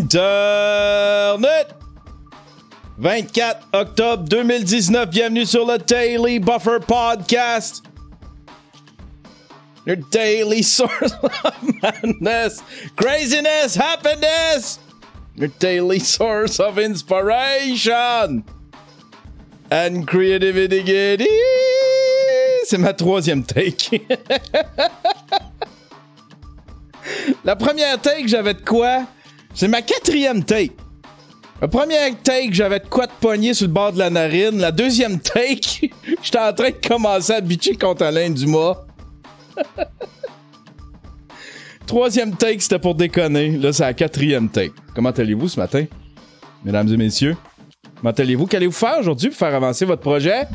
Internet! 24 octobre 2019, bienvenue sur le Daily Buffer Podcast. Your daily source of madness, craziness, happiness. Your daily source of inspiration and creativity. C'est ma troisième take. La première take, j'avais de quoi? C'est ma quatrième take. La première take, j'avais de quoi de pogner sur le bord de la narine. La deuxième take, j'étais en train de commencer à bitcher contre Alain Dumas. Troisième take, c'était pour déconner. Là, c'est la quatrième take. Comment allez-vous ce matin, mesdames et messieurs? Comment allez-vous? Qu'allez-vous faire aujourd'hui pour faire avancer votre projet?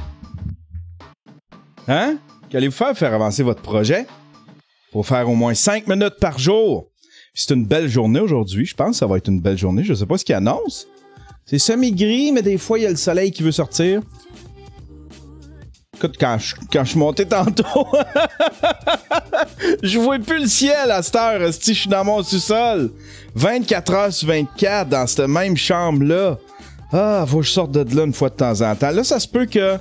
Hein? Qu'allez-vous faire pour faire avancer votre projet? Pour faire au moins 5 minutes par jour. Puis c'est une belle journée aujourd'hui. Je pense que ça va être une belle journée. Je sais pas ce qu'il annonce. C'est semi-gris, mais des fois, il y a le soleil qui veut sortir. Écoute, quand je suis monté tantôt, je vois plus le ciel à cette heure. Je suis dans mon sous-sol. 24 heures sur 24 dans cette même chambre-là. Ah, faut que je sorte de là une fois de temps en temps. Là, ça se peut que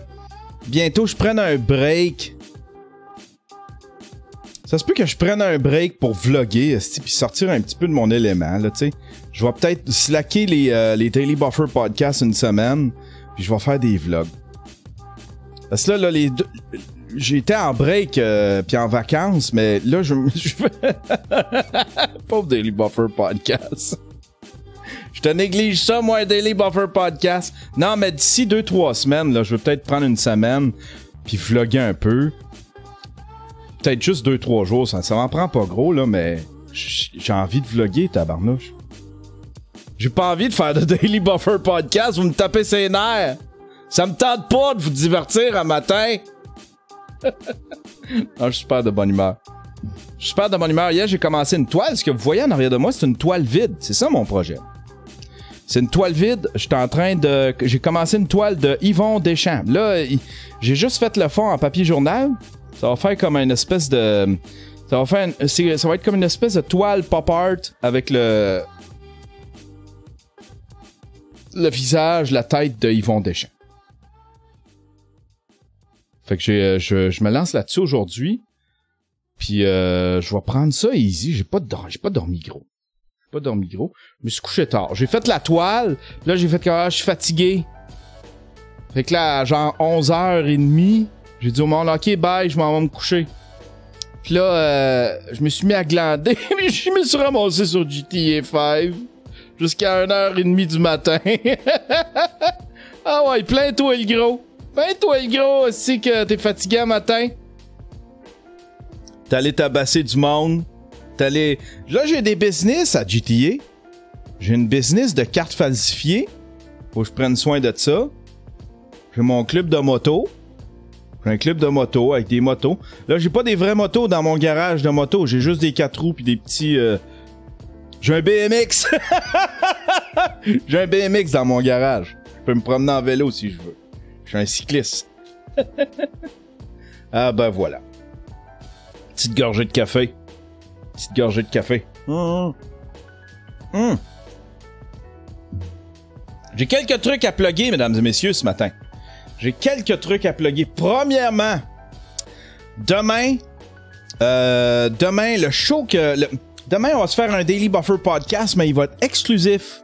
bientôt je prenne un break. Ça se peut que je prenne un break pour vlogger puis sortir un petit peu de mon élément. Là, t'sais. Je vais peut-être slacker les Daily Buffer Podcasts une semaine, puis je vais faire des vlogs. Parce que là j'étais en break puis en vacances, mais là, je pauvre Daily Buffer Podcast. Je te néglige ça, moi, un Daily Buffer Podcast. Non, mais d'ici 2-3 semaines, là, je vais peut-être prendre une semaine puis vlogger un peu. Peut-être juste 2-3 jours, ça m'en prend pas gros, là, mais j'ai envie de vlogger, tabarnouche. J'ai pas envie de faire de Daily Buffer Podcast, vous me tapez ses nerfs. Ça me tente pas de vous divertir un matin. Non, je suis super de bonne humeur. Je suis super de bonne humeur. Hier, j'ai commencé une toile. Ce que vous voyez en arrière de moi, c'est une toile vide. C'est ça, mon projet. C'est une toile vide. J'étais en train de... J'ai commencé une toile de Yvon Deschamps. Là, j'ai juste fait le fond en papier journal. Ça va faire comme une espèce de... Ça va être comme une espèce de toile pop art avec le visage, la tête de Yvon Deschamps. Fait que je me lance là-dessus aujourd'hui. Puis je vais prendre ça easy. J'ai pas dormi gros. Je me suis couché tard. J'ai fait la toile. Là, j'ai fait que je suis fatigué. Fait que là, genre 11h30, j'ai dit au monde, OK, bye, je m'en vais me coucher. Puis là, je me suis mis à glander. Je me suis ramassé sur GTA 5 jusqu'à 1h30 du matin. Ah ouais, plains-toi le gros. Plains-toi le gros aussi que t'es fatigué un matin. T'es allé tabasser du monde. Là, j'ai des business à GTA. J'ai une business de cartes falsifiées. Faut que je prenne soin de ça. J'ai mon club de moto. J'ai un club de moto avec des motos. Là, j'ai pas des vraies motos dans mon garage de moto. J'ai juste des 4 roues pis des petits... J'ai un BMX. J'ai un BMX dans mon garage. Je peux me promener en vélo si je veux. Je suis un cycliste. Ah ben voilà. Petite gorgée de café. J'ai quelques trucs à plugger, mesdames et messieurs, ce matin. Premièrement, demain, le show demain, on va se faire un Daily Buffer Podcast, mais il va être exclusif.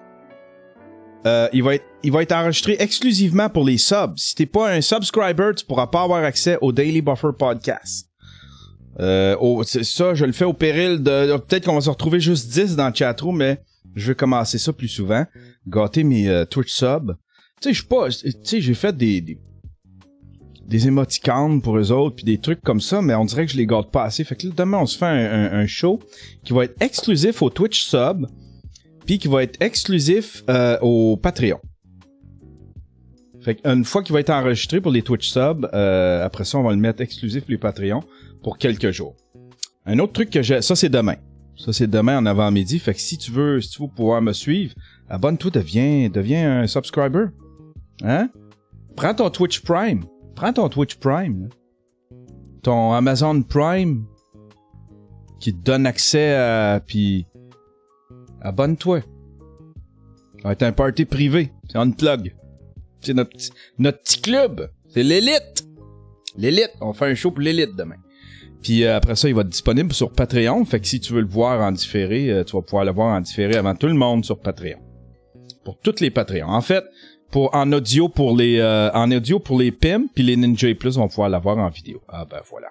Il va être enregistré exclusivement pour les subs. Si t'es pas un subscriber, tu pourras pas avoir accès au Daily Buffer Podcast. Ça, je le fais au péril de... Peut-être qu'on va se retrouver juste 10 dans le chatroom, mais je vais commencer ça plus souvent. Gâter mes Twitch subs. Tu sais, j'ai fait des émoticônes pour eux autres, puis des trucs comme ça, mais on dirait que je les gâte pas assez. Fait que là, demain, on se fait un show qui va être exclusif au Twitch sub, puis qui va être exclusif au Patreon. Fait qu'une fois qu'il va être enregistré pour les Twitch subs, après ça, on va le mettre exclusif pour les Patreons pour quelques jours. Un autre truc que j'ai... Ça, c'est demain. En avant-midi. Fait que si tu veux pouvoir me suivre, abonne-toi, deviens un subscriber. Hein? Prends ton Twitch Prime. Là. Ton Amazon Prime qui te donne accès à... Puis... Abonne-toi. Ça va être un party privé. C'est unplug. C'est notre petit club. C'est l'élite. L'élite. On fait un show pour l'élite demain. Puis après ça, il va être disponible sur Patreon. Fait que si tu veux le voir en différé, tu vas pouvoir le voir en différé avant tout le monde sur Patreon. Pour toutes les Patreons. En fait, en audio pour les Pimps, puis les Ninja Plus vont pouvoir l'avoir en vidéo. Ah ben voilà.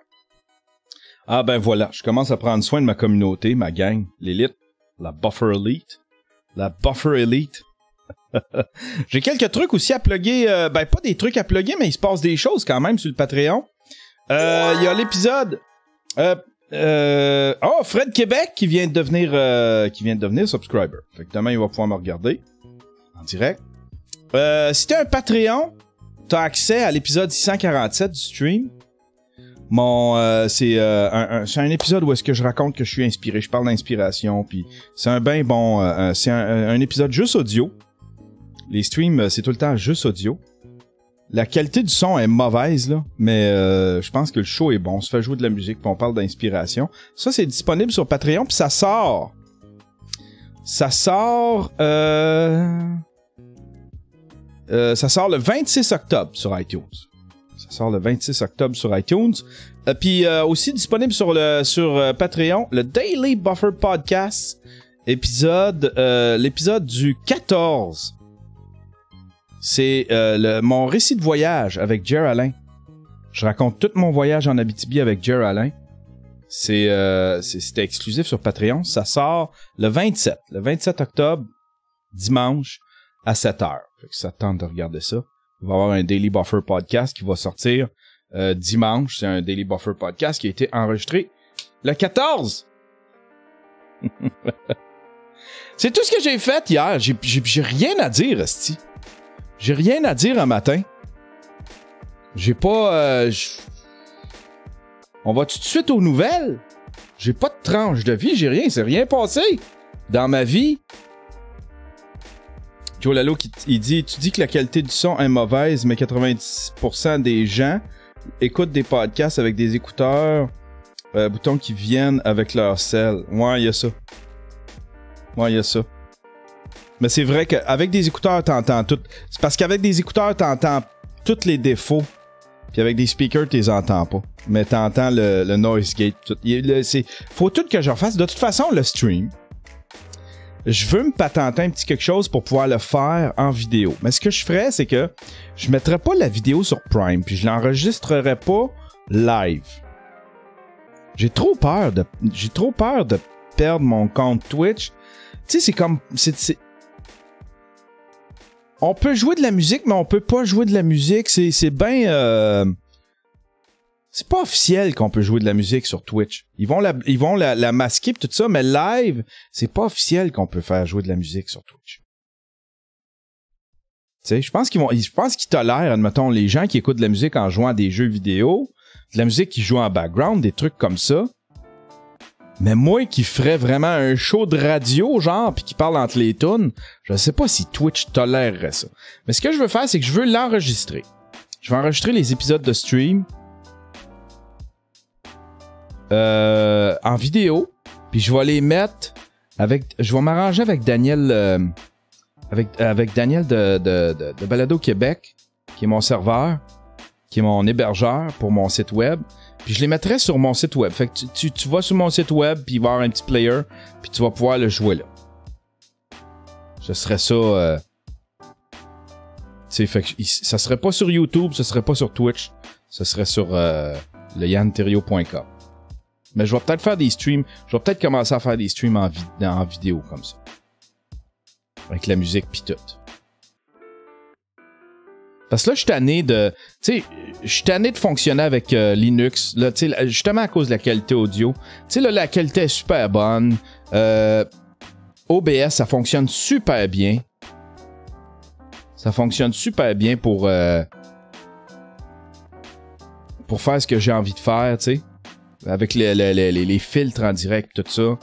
Ah ben voilà. Je commence à prendre soin de ma communauté, ma gang, l'élite, la Buffer Elite. La Buffer Elite. J'ai quelques trucs aussi à plugger. Ben pas des trucs à plugger, mais il se passe des choses quand même sur le Patreon. Il y a l'épisode... Fred Québec qui vient de devenir subscriber. Fait que demain, il va pouvoir me regarder en direct. Si t'es un Patreon, t'as accès à l'épisode 647 du stream. C'est un épisode où est-ce que je raconte que je suis inspiré. Je parle d'inspiration, puis c'est un ben bon... c'est un épisode juste audio. Les streams, c'est tout le temps juste audio. La qualité du son est mauvaise, là, mais je pense que le show est bon. On se fait jouer de la musique, puis on parle d'inspiration. Ça, c'est disponible sur Patreon, puis ça sort. Ça sort le 26 octobre sur iTunes. Ça sort le 26 octobre sur iTunes. Puis aussi disponible sur Patreon, le Daily Buffer Podcast, l'épisode du 14. C'est mon récit de voyage avec Jer Alain. Je raconte tout mon voyage en Abitibi avec Jer Alain. C'était exclusif sur Patreon. Ça sort le 27 octobre, dimanche, à 7h. Fait que ça tente de regarder ça. Il va y avoir un Daily Buffer Podcast qui va sortir dimanche. C'est un Daily Buffer Podcast qui a été enregistré le 14. C'est tout ce que j'ai fait hier. J'ai rien à dire, esti. J'ai rien à dire un matin. J'ai pas... On va tout de suite aux nouvelles? J'ai pas de tranche de vie, j'ai rien. C'est rien passé dans ma vie. Joe Lalo, il dit... Tu dis que la qualité du son est mauvaise, mais 90% des gens écoutent des podcasts avec des écouteurs boutons qui viennent avec leur cell. Ouais, il y a ça. Mais c'est vrai qu'avec des écouteurs, t'entends tout. C'est parce qu'avec des écouteurs, t'entends tous les défauts. Puis avec des speakers, t'es entends pas. Mais t'entends le noise gate. Tout. Faut tout que je refasse. De toute façon, le stream, je veux me patenter un petit quelque chose pour pouvoir le faire en vidéo. Mais ce que je ferais, c'est que je mettrais pas la vidéo sur Prime, puis je l'enregistrerais pas live. J'ai trop peur de perdre mon compte Twitch. Tu sais, c'est comme... On peut jouer de la musique, mais on peut pas jouer de la musique. C'est bien... C'est pas officiel qu'on peut jouer de la musique sur Twitch. Ils vont la masquer pis tout ça, mais live, c'est pas officiel qu'on peut faire jouer de la musique sur Twitch. Tu sais, je pense qu'ils tolèrent, admettons, les gens qui écoutent de la musique en jouant à des jeux vidéo, de la musique qui joue en background, des trucs comme ça. Mais moi qui ferais vraiment un show de radio, genre, pis qui parle entre les tunes, je sais pas si Twitch tolérerait ça. Mais ce que je veux faire, c'est que je veux l'enregistrer. Je vais enregistrer les épisodes de stream en vidéo, puis je vais les mettre je vais m'arranger avec Daniel avec Daniel de Balado Québec, qui est mon serveur, qui est mon hébergeur pour mon site web. Puis je les mettrai sur mon site web. Fait que tu vas sur mon site web, puis il va y avoir un petit player, puis tu vas pouvoir le jouer là. Ce serait ça... fait que ça serait pas sur YouTube, ce serait pas sur Twitch, ce serait sur le yanterio.com. Mais je vais peut-être faire des streams. Je vais peut-être commencer à faire des streams en vidéo comme ça. Avec la musique pis tout. Parce que là, je suis tanné de... Tu sais, je suis tanné de fonctionner avec Linux. Là, tu sais, justement à cause de la qualité audio. Tu sais, là, la qualité est super bonne. OBS, ça fonctionne super bien. Ça fonctionne super bien pour faire ce que j'ai envie de faire, tu sais. Avec les filtres en direct, tout ça.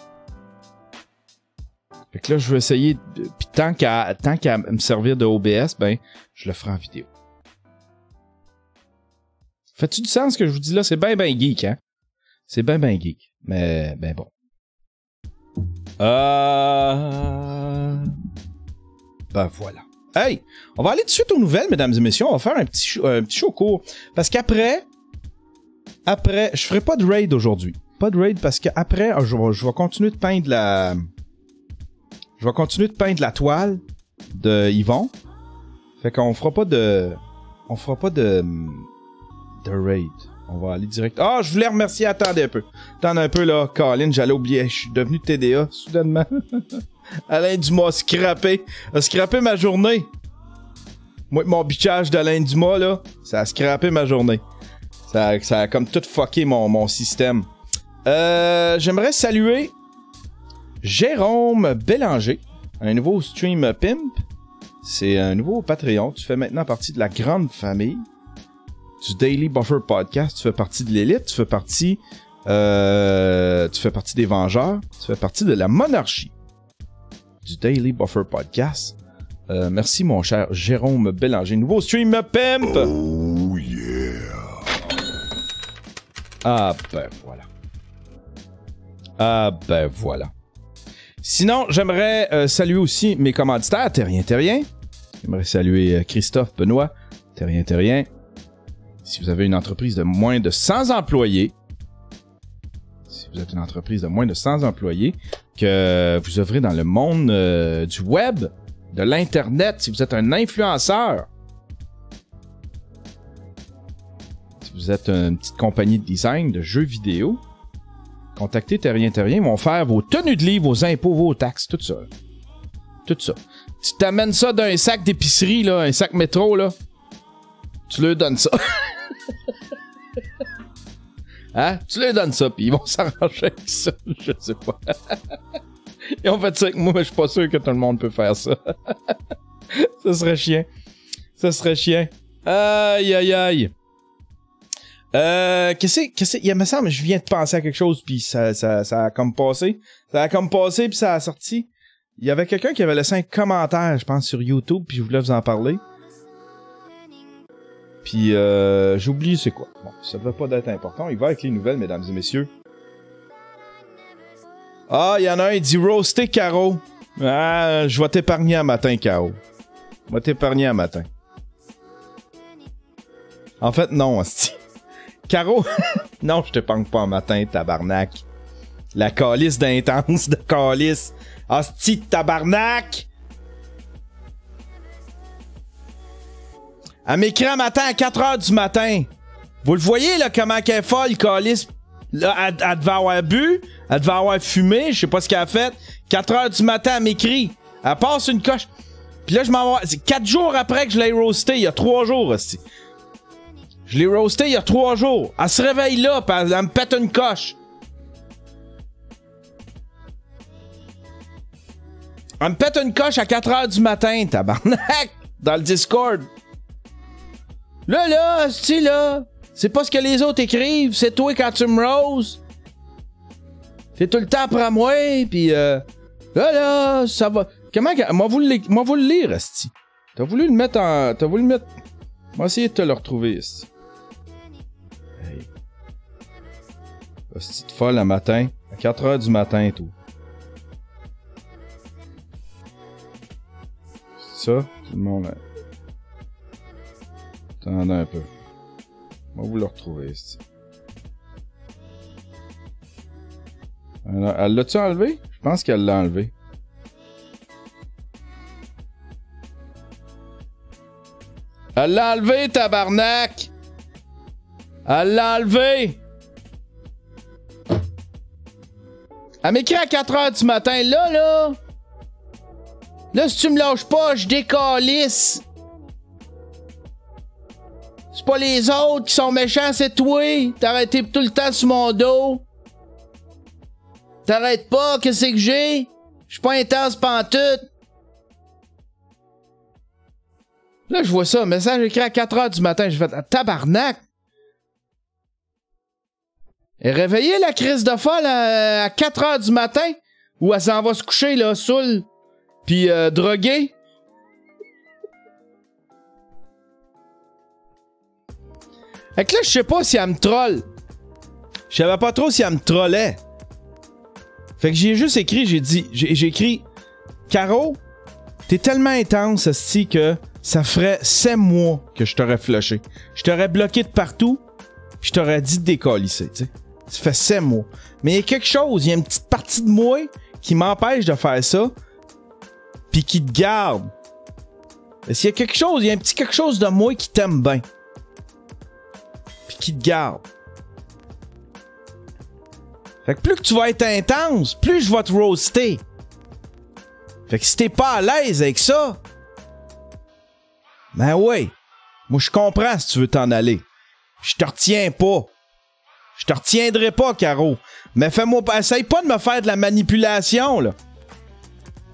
Fait que là, je vais essayer... Puis tant qu'à me servir de OBS, ben, je le ferai en vidéo. Fait-tu du sens ce que je vous dis là? C'est ben geek, hein? C'est ben geek. Mais, ben bon. Ben voilà. Hey, on va aller tout de suite aux nouvelles, mesdames et messieurs. On va faire un petit show court. Parce qu'après, je ferai pas de raid aujourd'hui. Pas de raid parce qu'après, je vais continuer de peindre la... Je vais continuer de peindre la toile de Yvon. Fait qu'on fera pas de... On fera pas de raid. On va aller direct... Ah, je voulais remercier... Attendez un peu, là. Colin, j'allais oublier. Je suis devenu TDA, soudainement. Alain Dumas a scrappé ma journée. Moi, mon bitchage d'Alain Dumas, là, ça a scrappé ma journée. Ça a comme tout fucké mon système. J'aimerais saluer Jérôme Bélanger, un nouveau stream pimp. C'est un nouveau Patreon. Tu fais maintenant partie de la grande famille du Daily Buffer Podcast. Tu fais partie de l'élite. Tu fais partie des Vengeurs. Tu fais partie de la monarchie du Daily Buffer Podcast. Merci mon cher Jérôme Bélanger. Nouveau stream pimp. Oh yeah. Ah ben voilà. Sinon, j'aimerais saluer aussi mes commanditaires, Terrien. J'aimerais saluer Christophe Benoît, Terrien. Si vous avez une entreprise de moins de 100 employés, que vous œuvrez dans le monde du web, de l'internet, si vous êtes un influenceur, si vous êtes une petite compagnie de design, de jeux vidéo, contactez Terrien. Ils vont faire vos tenues de livre, vos impôts, vos taxes, tout ça. Tout ça. Tu t'amènes ça d'un sac d'épicerie, là, un sac métro, là. Tu leur donnes ça. Hein? Tu leur donnes ça, puis ils vont s'arranger avec ça. Je sais pas. Ils ont fait ça avec moi, mais je suis pas sûr que tout le monde peut faire ça. Ça serait chiant. Aïe. Il me semble, je viens de penser à quelque chose, puis ça a comme passé. Ça a comme passé, puis ça a sorti. Il y avait quelqu'un qui avait laissé un commentaire, je pense, sur YouTube, puis je voulais vous en parler. Puis j'ai oublié c'est quoi. Bon, ça devrait pas d'être important. Il va avec les nouvelles, mesdames et messieurs. Ah, il y en a un, il dit roaster Caro. Ah, je vais t'épargner un matin, Caro. En fait, non, hostie. Caro, non, je t'épargne pas un matin, tabarnak. La calice d'intense de calice. Hostie de tabarnak! Elle m'écrit un matin à 4h du matin. Vous le voyez, là, comment qu'elle est folle, calice. Là, elle devait avoir bu, elle devait avoir fumé, je sais pas ce qu'elle a fait. 4h du matin, elle m'écrit. Elle passe une coche. Puis là, je m'en vais. C'est 4 jours après que je l'ai roasté, il y a 3 jours, hostie. Je l'ai roasté il y a 3 jours. Elle se réveille là, pis elle me pète une coche. Elle me pète une coche à 4h du matin, tabarnak, dans le Discord. Là, c'est pas ce que les autres écrivent, c'est toi quand tu me roses. T'es tout le temps après moi, pis là, ça va. Comment que... Moi, vous le lire, esti. T'as voulu le mettre. On va essayer de te le retrouver, esti. Hey. Esti de folle le matin. À 4h du matin, tout. C'est ça? Tout le monde. Attendez un peu. On va vous le retrouver, esti. Elle l'a-tu enlevé? Je pense qu'elle l'a enlevé. Elle l'a enlevé, tabarnak! Elle l'a enlevé! Elle m'écrit à 4h du matin. Là, si tu me lâches pas, je décalisse. C'est pas les autres qui sont méchants, c'est toi. T'arrêtes tout le temps sur mon dos. T'arrêtes pas, qu'est-ce que j'ai? Je suis pas intense pantoute. Là, je vois ça, message écrit à 4h du matin. J'ai fait tabarnak. Elle est réveillée, la crise de folle, à 4h du matin? Ou elle s'en va se coucher, là, saoule, pis droguée? Fait que là, je sais pas si elle me troll. Je savais pas trop si elle me trollait. Fait que j'ai juste écrit, j'ai écrit Caro, T'es tellement intense, esti, que ça ferait 7 mois que je t'aurais flushé. Je t'aurais bloqué de partout, puis je t'aurais dit de décalisser, tu sais. Ça fait 7 mois. Mais il y a quelque chose, il y a une petite partie de moi qui m'empêche de faire ça, puis qui te garde. S'il y a quelque chose, il y a un petit quelque chose de moi qui t'aime bien, puis qui te garde. Fait que plus que tu vas être intense, plus je vais te roaster. Fait que si t'es pas à l'aise avec ça, ben ouais, moi je comprends si tu veux t'en aller. Je te retiens pas. Je te retiendrai pas, Caro. Mais fais-moi pas, essaye pas de me faire de la manipulation, là.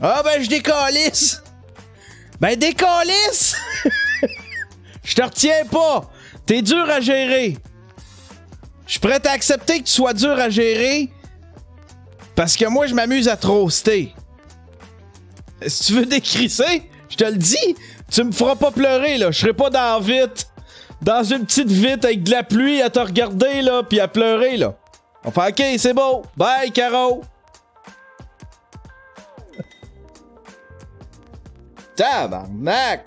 Ah ben je décalisse. Ben décalisse. Je te retiens pas. T'es dur à gérer. Je suis prêt à accepter que tu sois dur à gérer parce que moi, je m'amuse à te roaster. Si tu veux décrisser, je te le dis, tu me feras pas pleurer, là. Je serai pas dans une petite vitre avec de la pluie à te regarder, là, pis à pleurer, là. On fait OK, c'est beau. Bye, Caro. Tabarnak.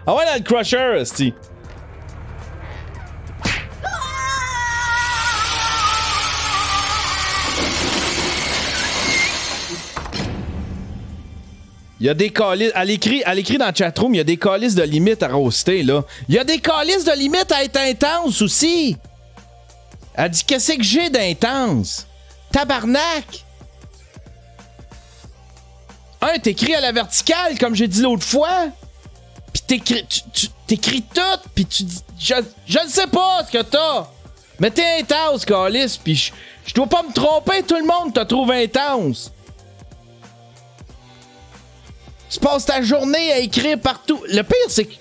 Ah ouais, dans le crusher, esti. Il y a des calices. Elle écrit dans le chatroom, il y a des calices de limite à roaster, là. Il y a des calices de limite à être intense aussi. Elle dit qu'est-ce que j'ai d'intense? Tabarnak! T'écris à la verticale, comme j'ai dit l'autre fois. Pis t'écris tout, pis tu dis. Je ne sais pas ce que t'as. Mais t'es intense, calice, pis je dois pas me tromper, tout le monde te trouve intense. Tu passes ta journée à écrire partout. Le pire, c'est que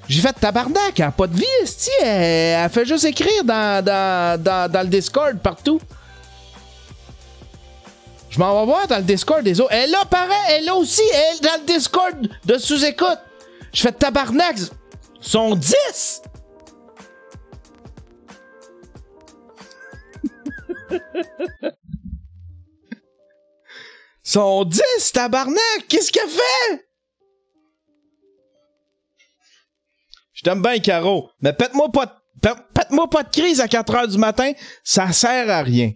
j'ai fait tabarnak, elle a pas de vie, esti. Elle fait juste écrire dans le Discord partout. Je m'en vais voir dans le Discord des autres. Elle là, pareil, elle là aussi, elle dans le Discord de sous-écoute. Je fais tabarnak. Ils sont 10. Sont 10, tabarnak! Qu'est-ce qu'elle fait? Je t'aime bien, Caro, mais pète-moi pas de crise à 4 heures du matin, ça sert à rien.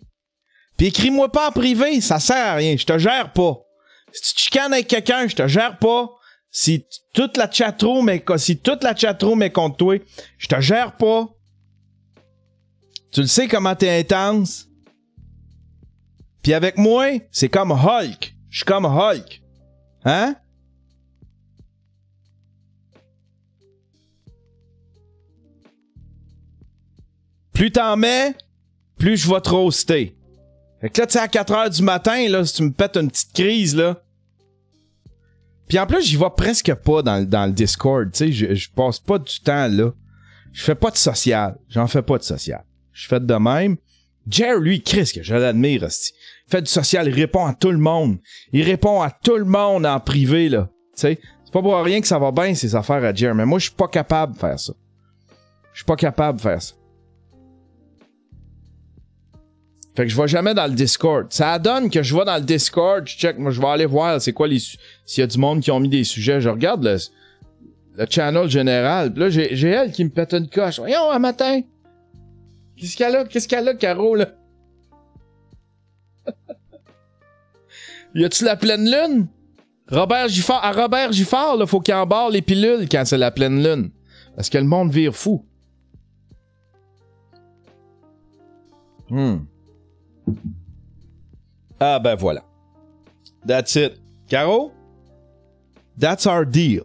Puis écris-moi pas en privé, ça sert à rien, je te gère pas. Si tu te chicanes avec quelqu'un, je te gère pas. Si toute la chatroom est contre toi, je te gère pas. Tu le sais comment t'es intense. Puis avec moi, c'est comme Hulk. Je suis comme Hulk. Hein? Plus t'en mets, plus je vais te roaster. Fait que là, tu sais, à 4 heures du matin, là, si tu me pètes une petite crise, là. Puis en plus, j'y vais presque pas dans le Discord, tu sais. Je passe pas du temps, là. Je fais pas de social. J'en fais pas de social. Je fais de même. Jerry, lui, Chris, que je l'admire, aussi. Il fait du social, il répond à tout le monde. Il répond à tout le monde en privé, là. Tu sais, c'est pas pour rien que ça va bien, ces affaires à Jerry. Mais moi, je suis pas capable de faire ça. Je suis pas capable de faire ça. Fait que je vais jamais dans le Discord. Ça donne que je vais dans le Discord, je check, moi, je vais aller voir c'est quoi s'il y a du monde qui ont mis des sujets. Je regarde le channel général. Pis là, j'ai elle qui me pète une coche. Voyons, un matin. Qu'est-ce qu'elle a, Caro, là? Y a-tu la pleine lune? Robert Giffard, là, faut qu'il embarre les pilules quand c'est la pleine lune. Parce que le monde vire fou. Ah ben voilà. That's it. Caro? That's our deal.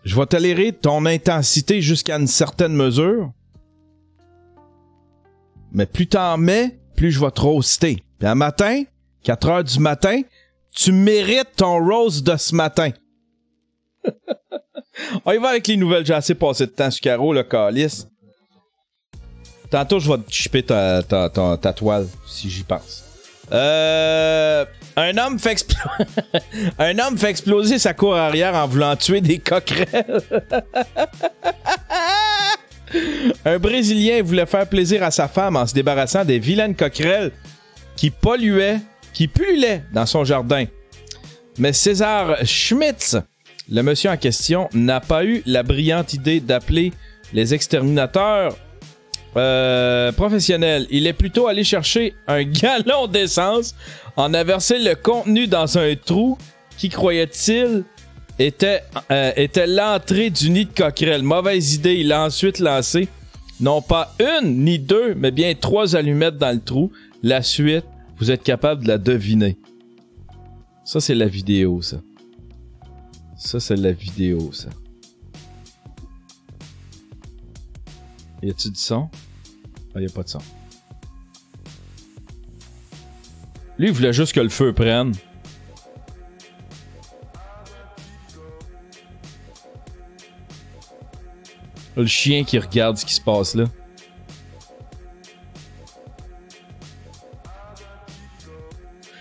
Je vais tolérer ton intensité jusqu'à une certaine mesure. Mais plus t'en mets, plus je vais te roaster. Puis un matin, 4 heures du matin, tu mérites ton roast de ce matin. On y va avec les nouvelles. J'ai assez passé de temps sur Caro, le calice. Tantôt, je vais te chipper ta toile, si j'y pense. Un homme fait exploser sa cour arrière en voulant tuer des coquerelles. Un Brésilien voulait faire plaisir à sa femme en se débarrassant des vilaines coquerelles qui polluaient qui pullulait dans son jardin. Mais César Schmitz, le monsieur en question, n'a pas eu la brillante idée d'appeler les exterminateurs professionnels. Il est plutôt allé chercher un gallon d'essence, en a versé le contenu dans un trou qui, croyait-il, était l'entrée du nid de coquerelle. Mauvaise idée, il a ensuite lancé non pas une ni deux, mais bien 3 allumettes dans le trou. La suite, vous êtes capable de la deviner. Ça, c'est la vidéo, ça. Ça, c'est la vidéo, ça. Y a-tu du son? Ah, y a pas de son. Lui, il voulait juste que le feu prenne. Le chien qui regarde ce qui se passe là.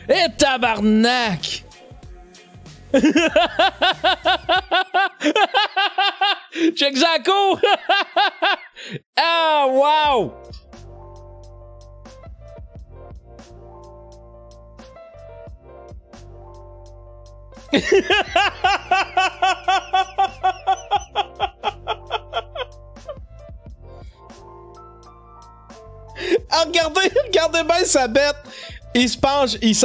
Eh tabarnak! Check Zako! Ah, wow! Ah, regardez bien sa bête. Il se penche, il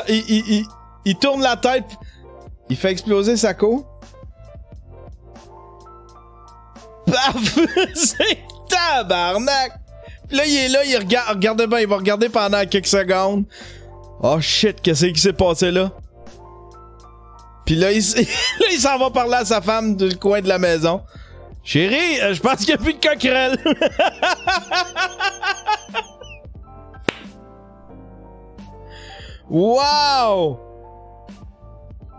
tourne la tête, il fait exploser sa queue. Paf! C'est tabarnak! Là, il est là, il regarde, regardez bien, il va regarder pendant quelques secondes. Oh shit, qu'est-ce qui s'est passé là? Puis là, il s'en va parler à sa femme du coin de la maison. Chérie, je pense qu'il n'y a plus de coquerelle. Wow!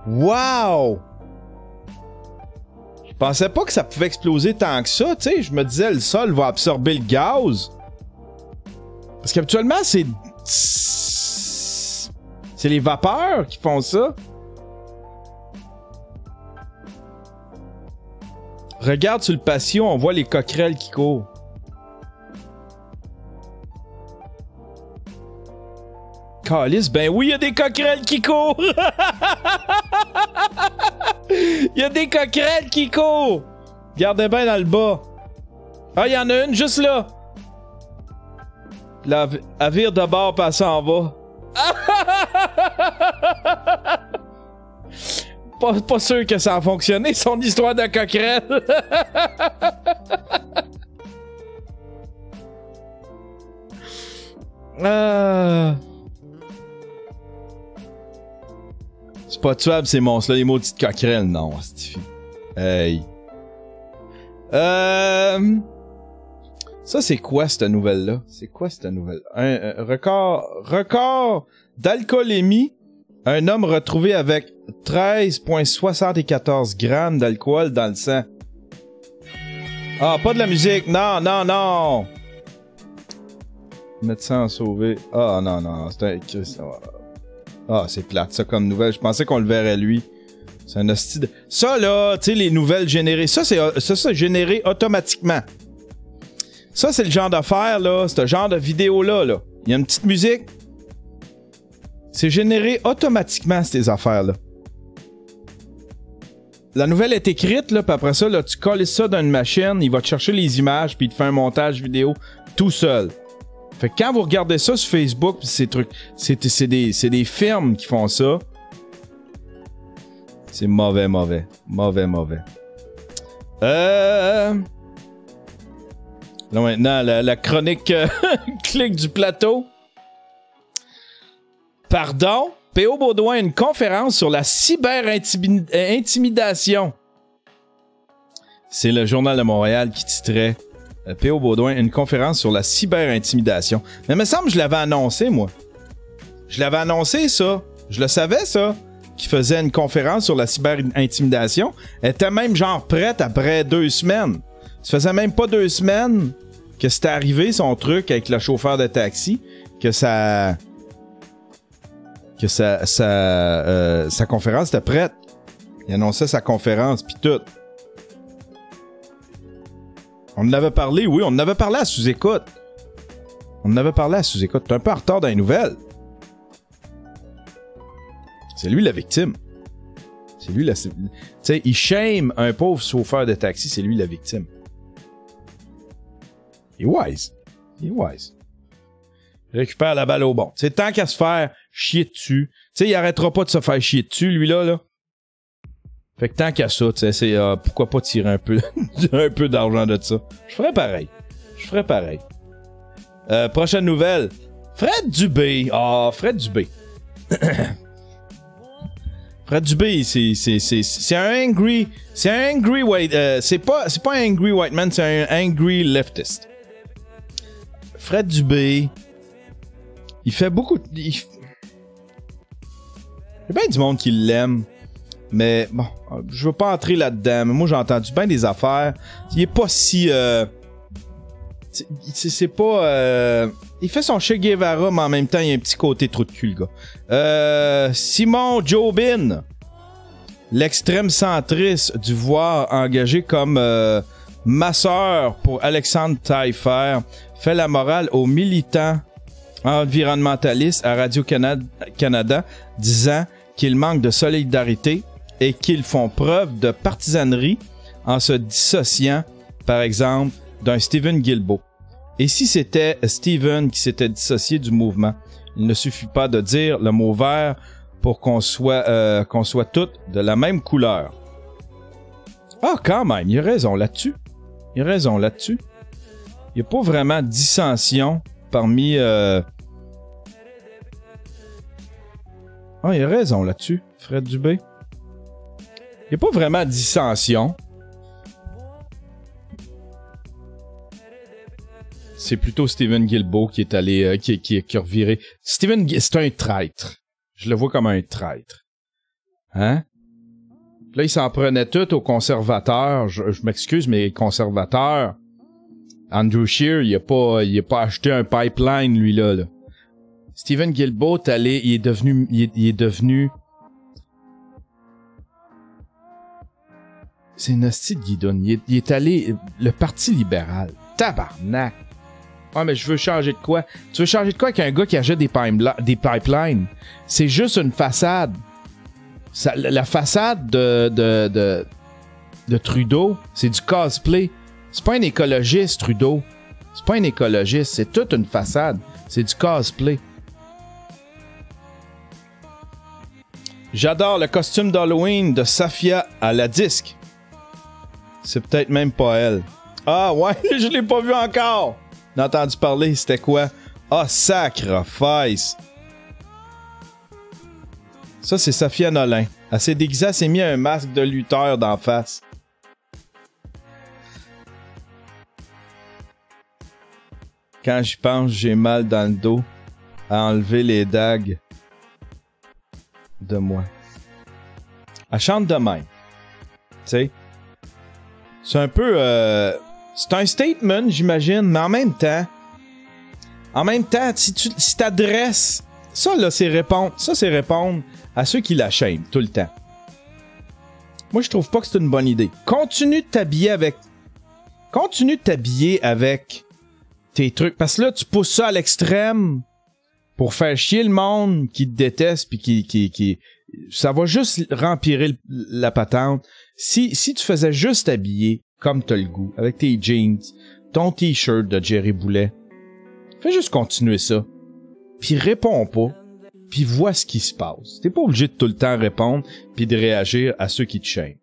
Wow! Je pensais pas que ça pouvait exploser tant que ça, tu sais. Je me disais, le sol va absorber le gaz. Parce qu'habituellement, c'est les vapeurs qui font ça. Regarde sur le patio, on voit les coquerelles qui courent. Calice, ben oui, il y a des coquerelles qui courent! Il y a des coquerelles qui courent! Regardez bien dans le bas. Ah, il y en a une juste là! Là, elle vire de bord, puis elle s'en va. Pas sûr que ça a fonctionné, son histoire de coquerelle. C'est pas tuable ces monstres-là, les maudites coquerelles, non, c'est hey. Ça, c'est quoi cette nouvelle-là? C'est quoi cette nouvelle? Un record d'alcoolémie. Un homme retrouvé avec 13,74 grammes d'alcool dans le sang. Ah, pas de la musique. Non, non, non. Médecin sauvé. Ah, non, non. C'est un... Ah, c'est plate, ça, comme nouvelle. Je pensais qu'on le verrait, lui. C'est un hostie de... Ça, là, tu sais, les nouvelles générées. Ça, c'est généré automatiquement. Ça, c'est le genre d'affaire, là. C'est le genre de vidéo-là, là. Il y a une petite musique. C'est généré automatiquement, ces affaires-là. La nouvelle est écrite, là, puis après ça, là, tu colles ça dans une machine, il va te chercher les images, puis il te fait un montage vidéo tout seul. Fait que quand vous regardez ça sur Facebook, pis ces trucs, c'est des firmes qui font ça. C'est mauvais, mauvais. Mauvais, mauvais. Là, maintenant, la chronique clic du plateau. Pardon? P.O. Baudouin a une conférence sur la cyber-intimidation. C'est le Journal de Montréal qui titrait P.O. Baudouin, une conférence sur la cyber-intimidation. Mais il me semble que je l'avais annoncé, moi. Je l'avais annoncé, ça. Je le savais, ça. Qu'il faisait une conférence sur la cyber-intimidation. Elle était même genre prête après 2 semaines. Ça faisait même pas 2 semaines que c'était arrivé, son truc, avec le chauffeur de taxi. Sa conférence était prête. Il annonçait sa conférence, pis tout. On en avait parlé, oui, on en avait parlé à sous-écoute. On en avait parlé à sous-écoute. T'es un peu en retard dans les nouvelles. C'est lui la victime. C'est lui la... Tu sais, il shame un pauvre chauffeur de taxi, c'est lui la victime. Il est wise. Il est wise. Il récupère la balle au bon. C'est tant qu'à se faire chier dessus. Tu sais, il arrêtera pas de se faire chier dessus, lui-là, là. Fait que tant qu'à ça, tu sais, c'est pourquoi pas tirer un peu, un peu d'argent de ça. Je ferais pareil. Je ferais pareil. Prochaine nouvelle. Fred Dubé. Ah, Fred Dubé. Fred Dubé, c'est un angry. C'est un angry white. C'est pas un angry white man, c'est un angry leftist. Fred Dubé. Il fait beaucoup. Il y a bien du monde qui l'aime. Mais bon, je veux pas entrer là-dedans. Mais moi, j'ai entendu bien des affaires. Il est pas si. C'est pas. Il fait son Che Guevara, mais en même temps, il y a un petit côté trou de cul, le gars. Simon Jobin, l'extrême centriste du voir engagé comme masseur pour Alexandre Taillefer, fait la morale aux militants environnementalistes à Radio-Canada, disant qu'ils manquent de solidarité et qu'ils font preuve de partisanerie en se dissociant, par exemple, d'un Stephen Guilbeault. Et si c'était Stephen qui s'était dissocié du mouvement, il ne suffit pas de dire le mot vert pour qu'on soit toutes de la même couleur. Ah, quand même, il a raison là-dessus. Il a raison là-dessus. Il n'y a pas vraiment de dissension parmi... Ah, il a raison là-dessus, Fred Dubé. Il n'y a pas vraiment de dissension. C'est plutôt Stephen Guilbeault qui est allé, qui a reviré. Stephen, c'est un traître. Je le vois comme un traître. Hein? Là, il s'en prenait tout aux conservateurs. Je m'excuse, mais les conservateurs, Andrew Scheer, il a pas acheté un pipeline, lui, là. Stephen Guilbeault, il est devenu... C'est une hostie de guidoune. Il est allé... Le Parti libéral. Tabarnak. Ouais, mais je veux changer de quoi? Tu veux changer de quoi avec un gars qui achète des pipelines? C'est juste une façade. La façade de Trudeau, c'est du cosplay. C'est pas un écologiste, Trudeau. C'est pas un écologiste. C'est toute une façade. C'est du cosplay. J'adore le costume d'Halloween de Safia à la disque. C'est peut-être même pas elle. Ah ouais, je l'ai pas vu encore. J'ai entendu parler, c'était quoi? Ah, sacrifice. Ça, c'est Safia Nolin. Elle s'est déguisée, elle s'est mis un masque de lutteur d'en face. Quand j'y pense, j'ai mal dans le dos à enlever les dagues de moi. Elle chante de même. Tu sais? C'est un peu... c'est un statement, j'imagine, mais en même temps, si t'adresses... Ça, là, c'est répondre. Ça, c'est répondre à ceux qui la shame tout le temps. Moi, je trouve pas que c'est une bonne idée. Continue de t'habiller avec tes trucs. Parce que là, tu pousses ça à l'extrême pour faire chier le monde qui te déteste puis qui ça va juste rempirer la patente. Si tu faisais juste t'habiller comme t'as le goût, avec tes jeans, ton t-shirt de Jerry Boulet, fais juste continuer ça. Puis réponds pas, puis vois ce qui se passe. T'es pas obligé de tout le temps répondre puis de réagir à ceux qui te chaînent.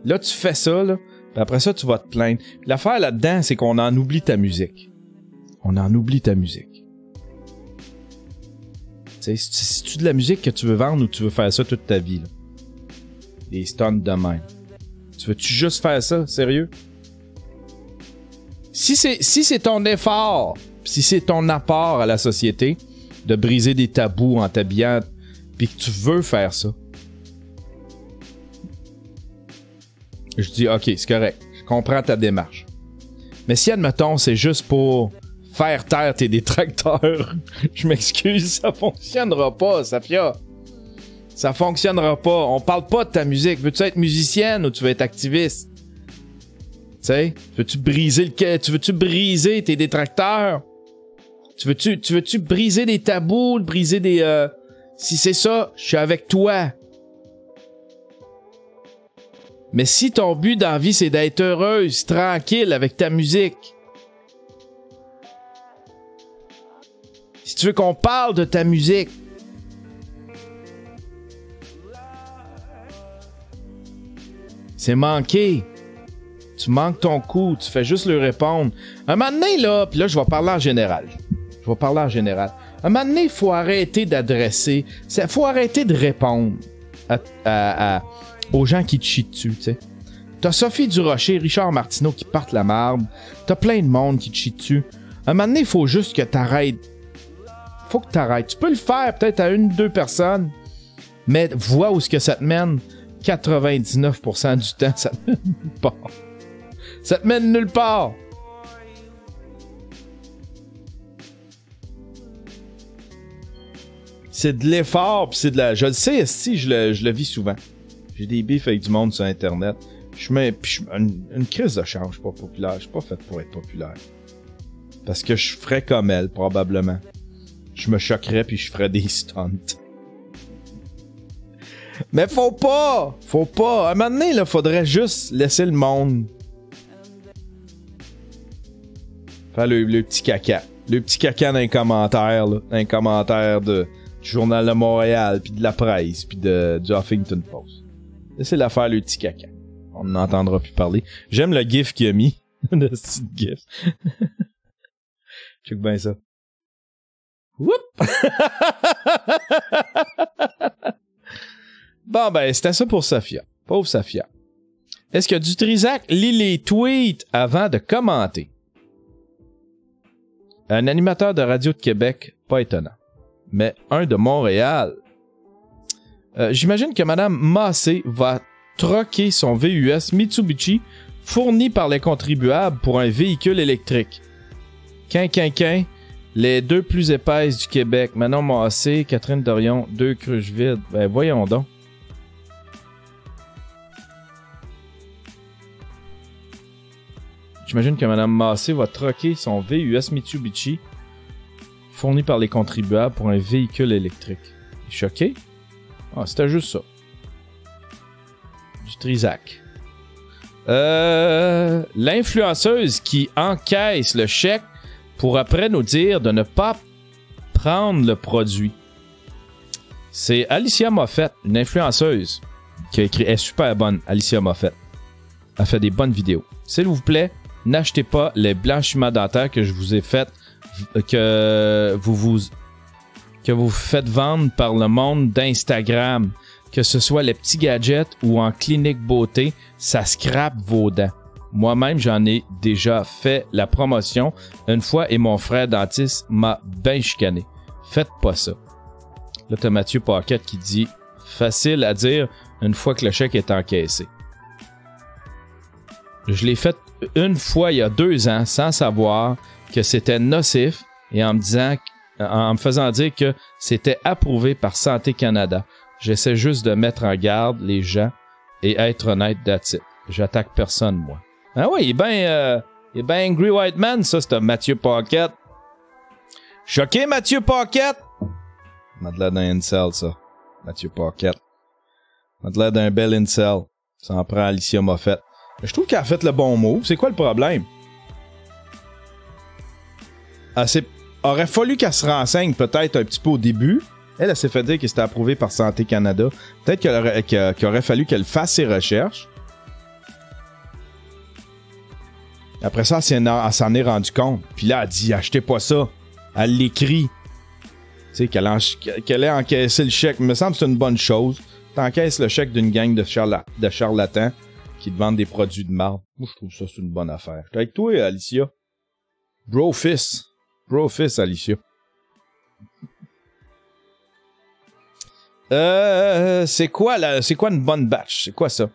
Là, tu fais ça, là, puis après ça, tu vas te plaindre. L'affaire là-dedans, c'est qu'on en oublie ta musique. On en oublie ta musique. Tu sais, si tu de la musique que tu veux vendre ou tu veux faire ça toute ta vie, là. Des stunts de même. Tu veux-tu juste faire ça? Sérieux? Si c'est ton effort, si c'est ton apport à la société de briser des tabous en t'habillant, pis que tu veux faire ça, je dis, ok, c'est correct. Je comprends ta démarche. Mais si, admettons, c'est juste pour faire taire tes détracteurs, je m'excuse, ça fonctionnera pas, Safia. Ça fonctionnera pas. On parle pas de ta musique. Veux-tu être musicienne ou tu veux être activiste? Tu sais? Veux-tu briser tes détracteurs? Tu veux-tu briser des tabous, briser des... Si c'est ça, je suis avec toi. Mais si ton but dans la vie, c'est d'être heureuse, tranquille avec ta musique, si tu veux qu'on parle de ta musique, c'est manqué. Tu manques ton coup, tu fais juste lui répondre. Un moment donné, là, puis là, je vais parler en général. Un moment donné, il faut arrêter d'adresser, il faut arrêter de répondre aux gens qui te chient dessus, tu sais. T'as Sophie Durocher, Richard Martineau qui partent la marde. T'as plein de monde qui te chie dessus. Un moment donné, il faut juste que t'arrêtes. Faut que t'arrêtes. Tu peux le faire peut-être à 1-2 personnes, mais vois où est-ce que ça te mène. 99% du temps, ça te mène nulle part. Ça te mène nulle part. C'est de l'effort, pis c'est de la... Je le sais, si je le vis souvent. J'ai des bifs avec du monde sur Internet. Une crise de change, je suis pas populaire. Je suis pas fait pour être populaire. Parce que je ferais comme elle, probablement. Je me choquerais puis je ferais des stunts. Mais faut pas! À un moment donné, là, faudrait juste laisser le monde faire le petit caca. Le petit caca dans les commentaires, là. Dans les commentaires du Journal de Montréal, puis de la presse, puis du Huffington Post. Laissez-la faire le petit caca. On n'entendra plus parler. J'aime le gif qu'il a mis. Le petit gif. Check bien ça. Whoop! Bon, ben, c'était ça pour Safia. Pauvre Safia. Est-ce que Dutrisac lit les tweets avant de commenter? Un animateur de radio de Québec, pas étonnant. Mais un de Montréal. J'imagine que Mme Massé va troquer son VUS Mitsubishi fourni par les contribuables pour un véhicule électrique. Quinquinquin, les deux plus épaisses du Québec. Manon Massé, Catherine Dorion, deux cruches vides. Ben, voyons donc. J'imagine que Mme Massé va troquer son VUS Mitsubishi fourni par les contribuables pour un véhicule électrique. Choqué? Ah, c'était juste ça. Du Trisac. L'influenceuse qui encaisse le chèque pour après nous dire de ne pas prendre le produit. C'est Alicia Moffett, une influenceuse qui a écrit. Elle est super bonne, Alicia Moffett. Elle fait des bonnes vidéos. S'il vous plaît, n'achetez pas les blanchiments dentaires que je vous ai fait, que vous faites vendre par le monde d'Instagram. Que ce soit les petits gadgets ou en clinique beauté, ça scrape vos dents. Moi-même, j'en ai déjà fait la promotion une fois et mon frère dentiste m'a ben chicané. Faites pas ça. Là, t'as Mathieu Paquette qui dit « Facile à dire une fois que le chèque est encaissé. » Je l'ai fait une fois il y a 2 ans sans savoir que c'était nocif et en me faisant dire que c'était approuvé par Santé Canada. J'essaie juste de mettre en garde les gens et être honnête, that's it. J'attaque personne, moi. Ah ouais, il est ben Angry White Man, ça, c'est un Mathieu Paquette. Choqué, Mathieu Paquette? M'a de l'air d'un incel, ça. Mathieu Paquette. M'a de l'air d'un bel incel. Ça en prend Alicia Moffett. Je trouve qu'elle a fait le bon mot. C'est quoi le problème? Aurait fallu qu'elle se renseigne peut-être un petit peu au début. Elle s'est fait dire que c'était approuvé par Santé Canada. Peut-être qu'il aurait fallu qu'elle fasse ses recherches. Après ça, elle s'en est rendu compte. Puis là, elle dit, achetez pas ça. Elle l'écrit. Tu sais, qu'elle ait encaissé le chèque. Il me semble que c'est une bonne chose. T'encaisses le chèque d'une gang de charlatans qui te vendent des produits de marde. Moi, je trouve ça, c'est une bonne affaire. J'étais avec toi, Alicia. Brofist, Alicia. C'est quoi une bonne batch? C'est quoi ça?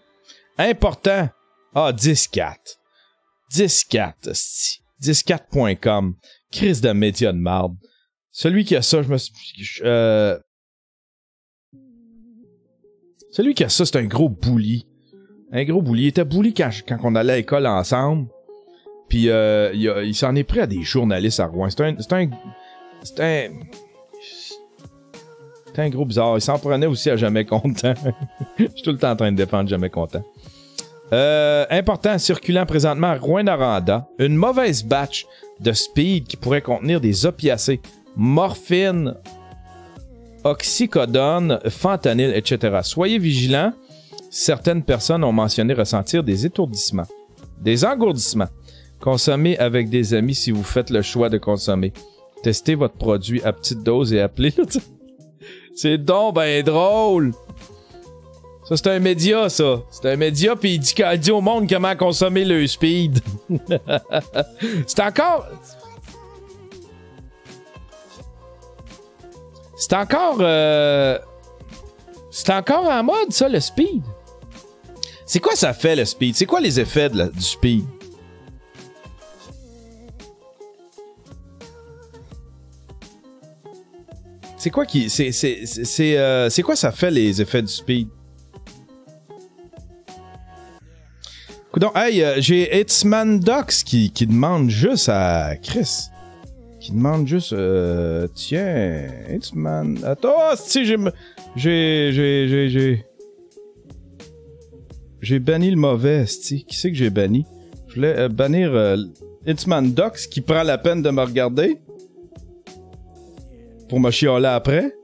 Important. Ah, 10-4. 10-4, 10-4.com. Crise de médias de marde. Celui qui a ça, celui qui a ça, c'est un gros bully. Un gros bully. Il était bully quand on allait à l'école ensemble. Puis il s'en est pris à des journalistes à Rouen. C'est un C'est un gros bizarre. Il s'en prenait aussi à Jamais Content. Je suis tout le temps en train de défendre Jamais Content. Important, circulant présentement à Rouyn-Noranda, une mauvaise batch de speed qui pourrait contenir des opiacés, morphine, oxycodone, fentanyl, etc. Soyez vigilants. Certaines personnes ont mentionné ressentir des étourdissements, des engourdissements. Consommez avec des amis si vous faites le choix de consommer. Testez votre produit à petite dose et appelez. C'est donc ben drôle. Ça, c'est un média, ça. C'est un média, puis il dit au monde comment consommer le speed. C'est encore... C'est encore en mode, ça, le speed. C'est quoi ça fait, le speed? C'est quoi les effets du speed? C'est quoi qui... C'est quoi ça fait, les effets du speed? Coudon, hey, j'ai Hitman Docs qui demande juste à Chris. Qui demande juste... tiens, Hitman... Attends, si j'ai banni le mauvais, sti. Qui c'est que j'ai banni? Je voulais bannir Hitman Docs qui prend la peine de me regarder. Pour me chialer après.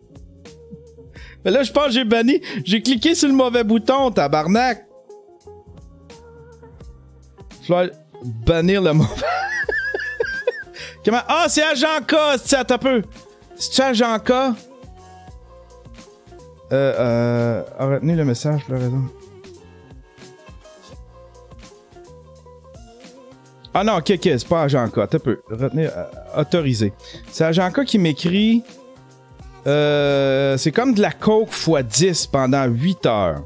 Mais là, je pense que j'ai banni. J'ai cliqué sur le mauvais bouton, tabarnak. Je dois bannir le mauvais. Comment? Ah, c'est Agent K! Attends un peu. C'est-tu Agent K? Retenez le message pour la raison. Ah non, ok, c'est pas Agent K. Attends un peu. Retenez, autorisé. C'est Agent K qui m'écrit... c'est comme de la coke x 10 pendant 8 heures.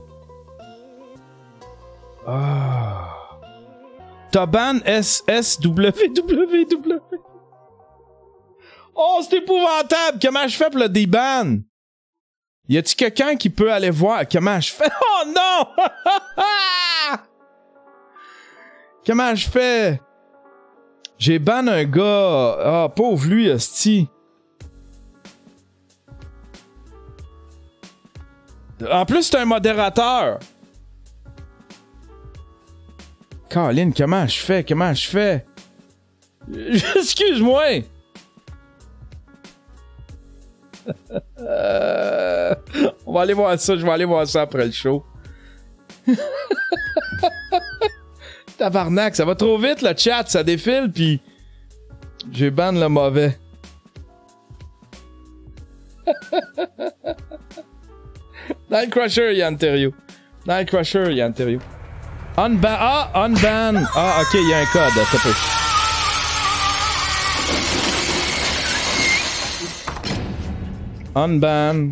Ah... Toban SSWWW. Oh, c'est épouvantable! Comment je fais pour le déban? Y a-t-il quelqu'un qui peut aller voir comment je fais? Oh non! Comment je fais? J'ai ban un gars. Ah, pauvre lui, hostie. En plus, c'est un modérateur. Colin, comment je fais? Comment je fais? Excuse-moi! On va aller voir ça, je vais aller voir ça après le show. Tabarnak, ça va trop vite le chat, ça défile, puis j'ai ban le mauvais. Nightcrusher, Yann Terriot. Nightcrusher, Yann Terriot. Unban. Ah, unban. Ah, ok, il y a un code. Attends un peu. Unban.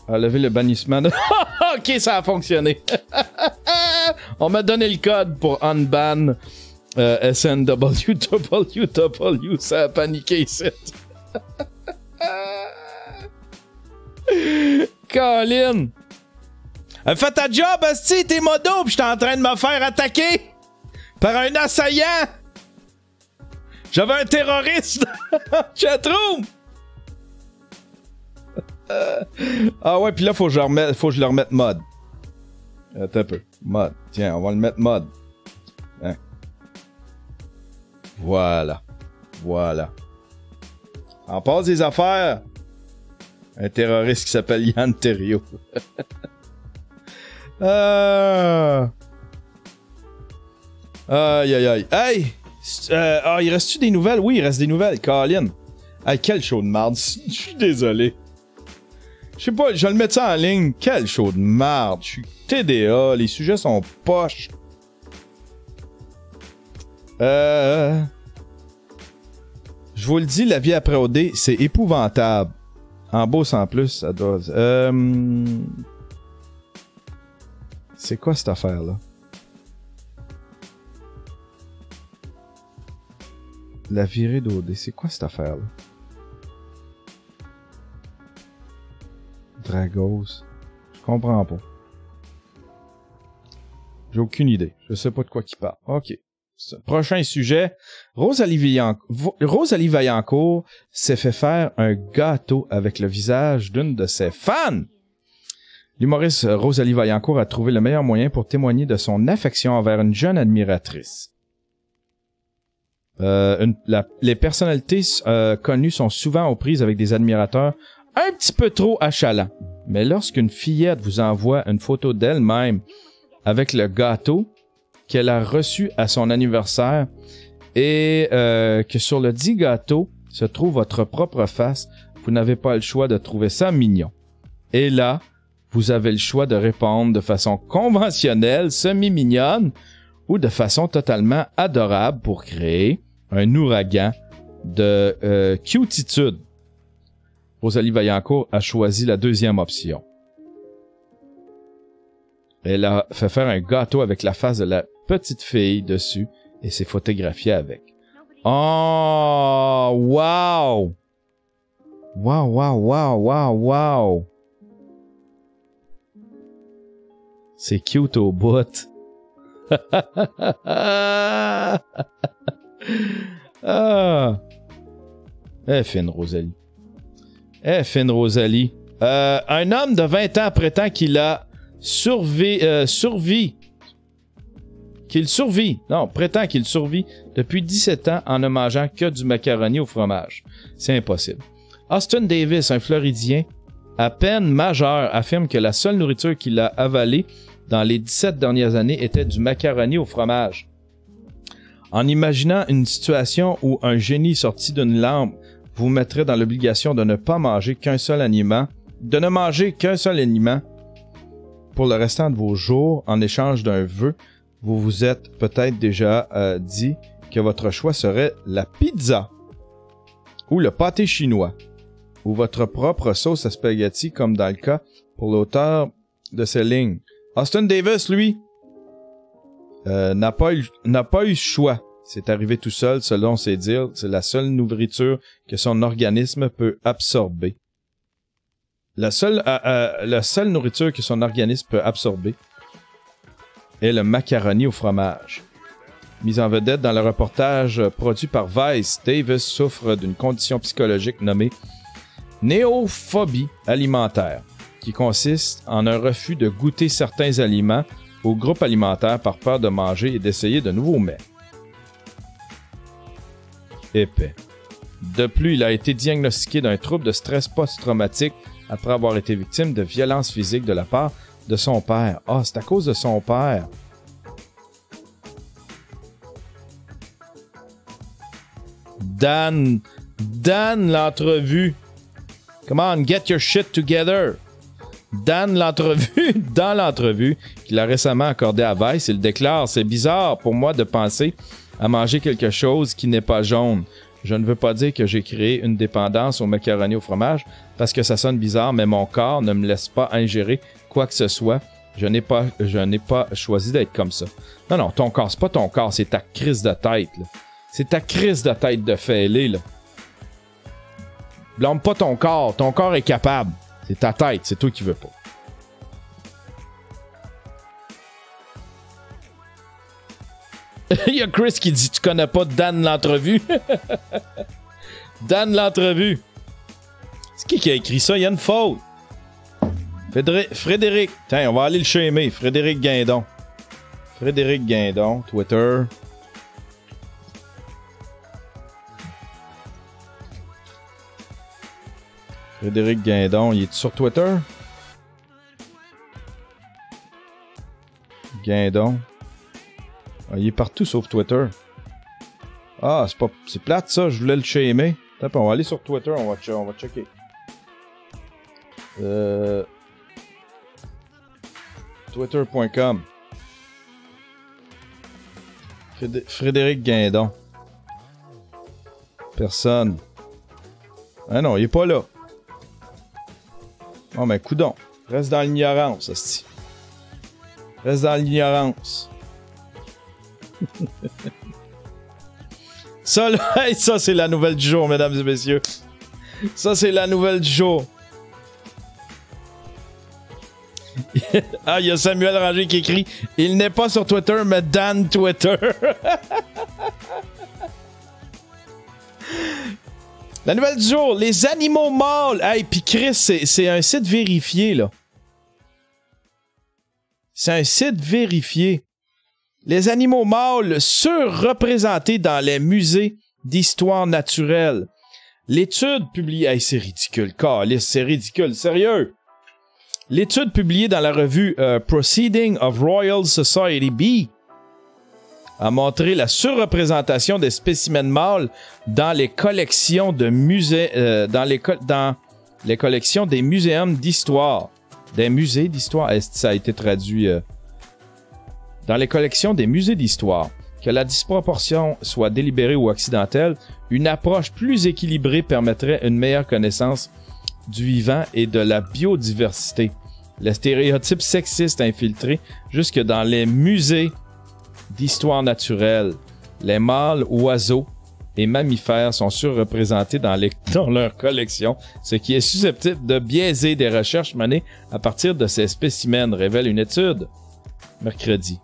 A levé le bannissement. Ok, ça a fonctionné. On m'a donné le code pour unban SNWWW. Ça a paniqué ici. Colin. Fais ta job, asti, t'es modo, pis j'étais en train de me faire attaquer par un assaillant. J'avais un terroriste. Chatroom. Ah ouais, pis là, faut que je le remette mode. Attends un peu. Mode. Tiens, on va le mettre mode. Hein. Voilà. Voilà. En passe des affaires. Un terroriste qui s'appelle Yann Terriot. Aïe aïe aïe. Hey! Il reste-tu des nouvelles? Oui, il reste des nouvelles. Colin. Hey, quel show de merde. Je suis désolé. Je sais pas, je vais le mettre ça en ligne. Quel show de merde. Je suis TDA. Les sujets sont poches. Je vous le dis, la vie après OD, c'est épouvantable. En bourse en plus, ça doit... C'est quoi cette affaire-là? La virée d'OD, c'est quoi cette affaire-là? Dragos. Je comprends pas. J'ai aucune idée. Je sais pas de quoi qu'il parle. Ok. Prochain sujet. Rosalie Vaillancourt s'est fait faire un gâteau avec le visage d'une de ses fans. L'humoriste Rosalie Vaillancourt a trouvé le meilleur moyen pour témoigner de son affection envers une jeune admiratrice. Les personnalités connues sont souvent aux prises avec des admirateurs un petit peu trop achalants. Mais lorsqu'une fillette vous envoie une photo d'elle-même avec le gâteau qu'elle a reçu à son anniversaire et que sur le dit gâteau se trouve votre propre face, vous n'avez pas le choix de trouver ça mignon. Et là, vous avez le choix de répondre de façon conventionnelle, semi-mignonne ou de façon totalement adorable pour créer un ouragan de cutitude. Rosalie Vaillancourt a choisi la deuxième option. Elle a fait faire un gâteau avec la face de la petite fille dessus et s'est photographiée avec. Oh! Wow! Wow, wow, wow, wow, wow! C'est cute au bout. Ah! Elle est fine, Rosalie. Elle est fine, Rosalie. Un homme de 20 ans prétend qu'il a prétend qu'il survit depuis 17 ans en ne mangeant que du macaroni au fromage. C'est impossible. Austin Davis, un Floridien à peine majeur, affirme que la seule nourriture qu'il a avalée dans les 17 dernières années était du macaroni au fromage. En imaginant une situation où un génie sorti d'une lampe vous mettrait dans l'obligation de ne manger qu'un seul aliment pour le restant de vos jours en échange d'un vœu, vous vous êtes peut-être déjà dit que votre choix serait la pizza ou le pâté chinois ou votre propre sauce à spaghetti comme dans le cas pour l'auteur de ces lignes. Austin Davis, lui, n'a pas eu choix. C'est arrivé tout seul, selon ses dires. C'est la seule nourriture que son organisme peut absorber. La seule nourriture que son organisme peut absorber est le macaroni au fromage. Mis en vedette dans le reportage produit par Vice, Davis souffre d'une condition psychologique nommée néophobie alimentaire, qui consiste en un refus de goûter certains aliments au groupe alimentaire par peur de manger et d'essayer de nouveaux mets. Épais. De plus, il a été diagnostiqué d'un trouble de stress post-traumatique après avoir été victime de violences physiques de la part de son père. Ah, c'est à cause de son père. Dan, l'entrevue. Come on, get your shit together. Dan, l'entrevue, dans l'entrevue qu'il a récemment accordée à Vice, il déclare « C'est bizarre pour moi de penser à manger quelque chose qui n'est pas jaune. Je ne veux pas dire que j'ai créé une dépendance au macaroni au fromage parce que ça sonne bizarre, mais mon corps ne me laisse pas ingérer quoi que ce soit. Je n'ai pas choisi d'être comme ça. » Non, ton corps, c'est pas ton corps, c'est ta crise de tête, là. C'est ta crise de tête de fêlé, là. Blâme pas ton corps est capable. C'est ta tête, c'est toi qui veux pas. Il y a Chris qui dit « Tu connais pas Dan l'entrevue? » Dan l'entrevue. C'est qui a écrit ça? Il y a une faute. Frédéric. Tiens, on va aller le shamer. Frédéric Guindon. Twitter. Frédéric Guindon, il est sur Twitter? Guindon. Ah, il est partout sauf Twitter. Ah, c'est plate ça, je voulais le shamer. Attends, on va aller sur Twitter, on va checker. Twitter.com. Frédéric Guindon. Personne. Ah non, il est pas là. Oh, mais coudon. Reste dans l'ignorance, hostie. Reste dans l'ignorance. Ça, là, hey, ça, c'est la nouvelle du jour, mesdames et messieurs. Ça, c'est la nouvelle du jour. Ah, il y a Samuel Ranger qui écrit « Il n'est pas sur Twitter, mais Dan Twitter. » La nouvelle du jour, les animaux mâles. Hey, pis Chris, c'est un site vérifié, là. C'est un site vérifié. Les animaux mâles surreprésentés dans les musées d'histoire naturelle. L'étude publiée... Hey, c'est ridicule, câlisse, c'est ridicule, sérieux. L'étude publiée dans la revue Proceedings of Royal Society B a montré la surreprésentation des spécimens mâles dans les collections de musées, dans les collections des muséums d'histoire. Des musées d'histoire. Ça a été traduit. Dans les collections des musées d'histoire. Que la disproportion soit délibérée ou accidentelle, une approche plus équilibrée permettrait une meilleure connaissance du vivant et de la biodiversité. Les stéréotypes sexistes infiltrés jusque dans les musées d'histoire naturelle. Les mâles oiseaux et mammifères sont surreprésentés dans leurs collections, ce qui est susceptible de biaiser des recherches menées à partir de ces spécimens, révèle une étude. Mercredi.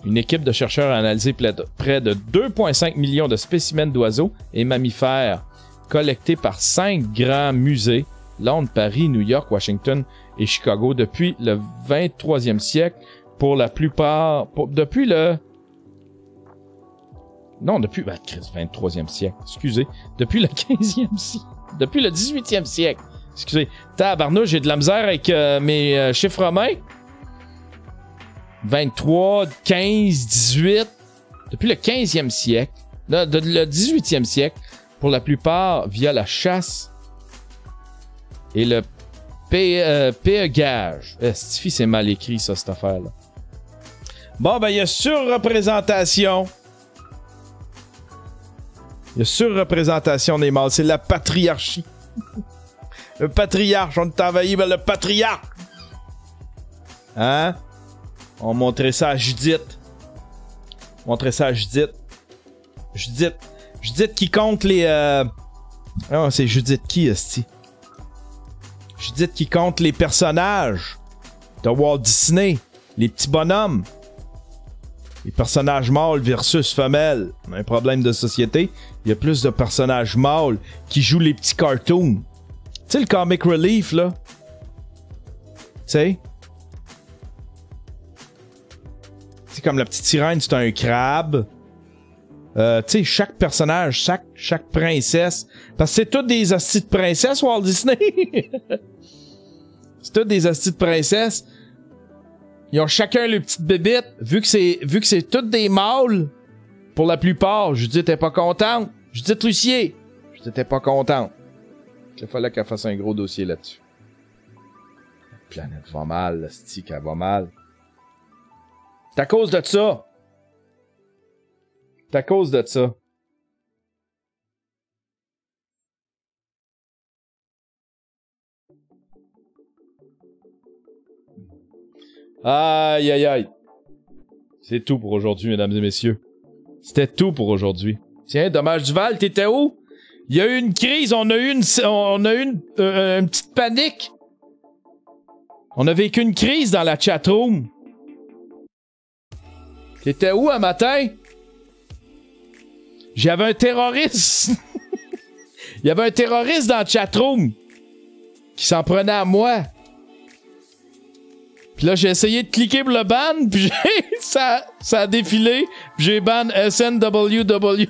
Une équipe de chercheurs a analysé près de 2,5 millions de spécimens d'oiseaux et mammifères collectés par 5 grands musées, Londres, Paris, New York, Washington et Chicago, depuis le 23e siècle, pour la plupart... depuis le 23e siècle, excusez. Depuis le 15e siècle. Depuis le 18e siècle. Excusez. Tabarnouche, j'ai de la misère avec mes chiffres romains. 23, 15, 18. Depuis le 15e siècle. Le 18e siècle. Pour la plupart, via la chasse et le péagage. Stifi, c'est mal écrit, ça, cette affaire-là. Bon, ben, il y a surreprésentation. Il y a surreprésentation des mâles. C'est la patriarchie. Le patriarche. On est envahi par le patriarche. Hein? On montrait ça à Judith. Judith qui compte les... Oh, c'est Judith qui, esti? Judith qui compte les personnages de Walt Disney. Les petits bonhommes. Les personnages mâles versus femelles. Un problème de société. Il y a plus de personnages mâles qui jouent les petits cartoons. Tu sais, le comic relief, là. Tu sais? C'est comme la petite sirène, c'est un crabe. Tu sais, chaque personnage, chaque princesse. Parce que c'est toutes des hosties de princesses, Walt Disney. C'est toutes des hosties de princesses. Ils ont chacun leur petite bébite. Vu que c'est toutes des mâles, pour la plupart, Judith est pas contente. Judith Lucier. Judith est pas contente. Il fallait qu'elle fasse un gros dossier là-dessus. La planète va mal, la stick, elle va mal. C'est à cause de ça. C'est à cause de ça. Aïe, aïe, aïe. C'est tout pour aujourd'hui, mesdames et messieurs. C'était tout pour aujourd'hui. Tiens, Dommage Duval, t'étais où? Il y a eu une crise, on a eu une petite panique. On a vécu une crise dans la chatroom. T'étais où un matin? J'avais un terroriste. Il y avait un terroriste dans la chatroom qui s'en prenait à moi. Puis là, j'ai essayé de cliquer pour le ban, puis ça a défilé, puis j'ai ban SNWWW.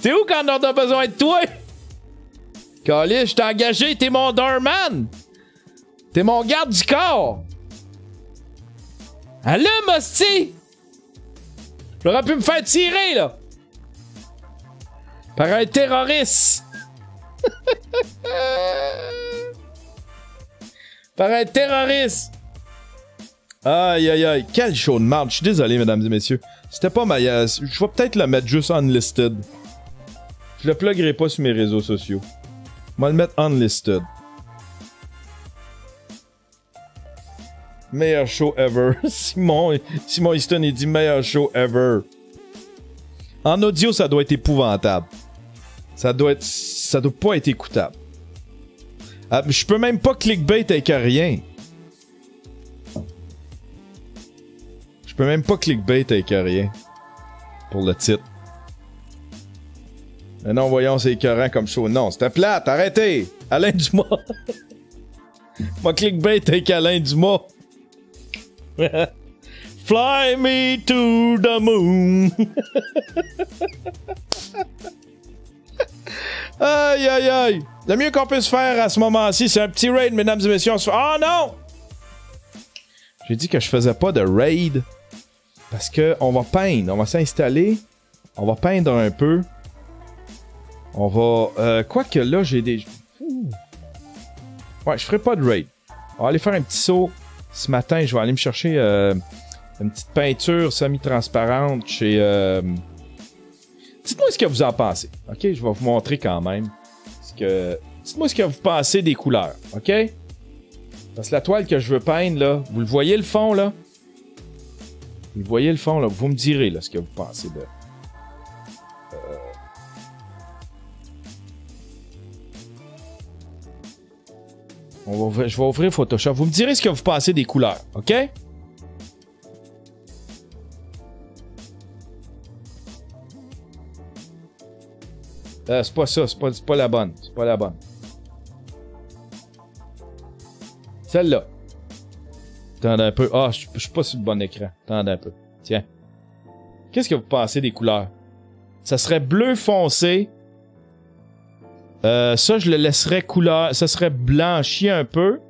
T'es où quand on a besoin de toi? Calais, je t'ai engagé, t'es mon doorman. T'es mon garde du corps. Allume, hostie! J'aurais pu me faire tirer, là! Par un terroriste! Par un terroriste! Aïe, aïe, aïe. Quel show de merde. Je suis désolé, mesdames et messieurs. C'était pas ma... je vais peut-être le mettre juste unlisted. Je le pluggerai pas sur mes réseaux sociaux. On va le mettre unlisted. Meilleur show ever. Simon Easton, il dit meilleur show ever. En audio, ça doit être épouvantable. Ça doit pas être écoutable. Ah, je peux même pas clickbait avec rien. Je peux même pas clickbait avec rien. Pour le titre. Mais non, voyons, c'est écœurant comme show. Non, c'était plate, arrêtez! Alain Dumas! Moi, clickbait avec Alain Dumas! Fly me to the moon! Aïe, aïe, aïe! Le mieux qu'on peut se faire à ce moment-ci, c'est un petit raid, mesdames et messieurs. Oh non! J'ai dit que je faisais pas de raid. Parce que on va peindre. On va s'installer. On va peindre un peu. On va... quoique là, j'ai des... Ouais, je ferai pas de raid. On va aller faire un petit saut. Ce matin, je vais aller me chercher une petite peinture semi-transparente chez... Dites-moi ce que vous en pensez. OK? Je vais vous montrer quand même. Dites-moi ce que vous pensez des couleurs. OK? Parce que la toile que je veux peindre, là, vous le voyez le fond, là? Vous voyez le fond, là? Vous me direz, là, ce que vous pensez de... Je vais ouvrir Photoshop. Vous me direz ce que vous pensez des couleurs. OK? C'est pas ça. C'est pas la bonne. C'est pas la bonne. Celle-là. Attendez un peu. Ah, je suis pas sur le bon écran. Attendez un peu. Tiens. Qu'est-ce que vous pensez des couleurs? Ça serait bleu foncé. Ça, je le laisserais couleur... Ça serait blanchi un peu.